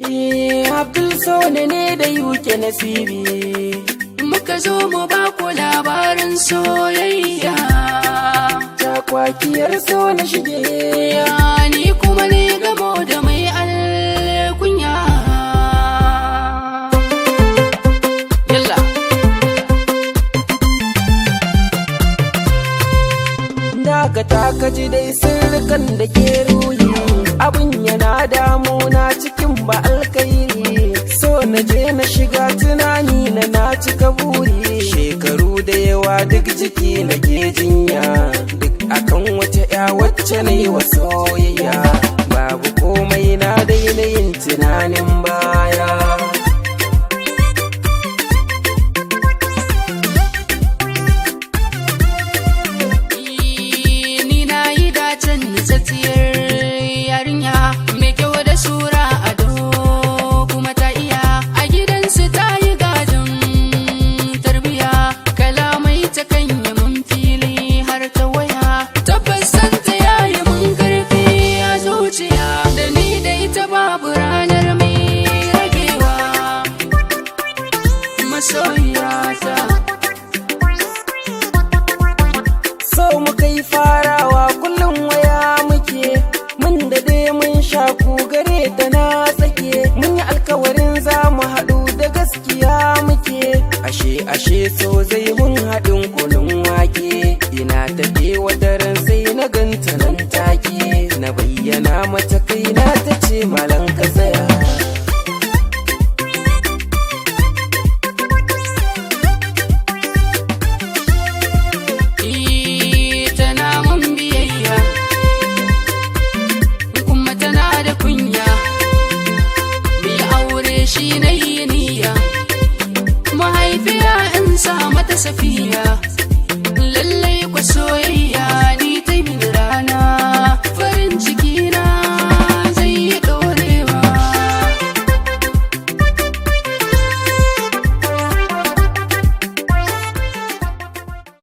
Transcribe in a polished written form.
Abdul Sone ne da yuke nasibi, muka zo mu ba ku labarin soyayya. Takwakiyar so na shige, ni kuma ne gamo da mai alkunya. Yalla daga takaji dai sirrikan da ke ruhi, abin yana damuna cikin ba alkairi. So na je na shiga tunani na cika buri, shekaru da yawa duk jiki na ke jinya, duk akan wata ya wacce na yi wa soyayya. Babu komai na daina yin tunanin baya. Ni na yi dacen nitsatsiyar yarinya, mai kyau da sura ado kuma ta iya, a gidansu ta yi gadon tarbiya. Kalamai ta kan yi mun fili har ta waya, tabbas santa ya yi mun karfi a zuciya. Da ni da ita babu ranar mai ragewa, masoyiyata. So mu kai farawa kullum waya muke, mun da dai mun shaku gare ta na tsake. Mun yi alkawarin za mu haɗu da gaskiya muke, ashe so zai mun haɗin kunun wake. Ina tafe wataran sai na ganta nan take, na bayyana mata kaina ta ce malan ka tsaya. Tana mun biyayya kuma tana da kunya, mai aure shi na yi niyya, mahaifiya in sa mata Safiya.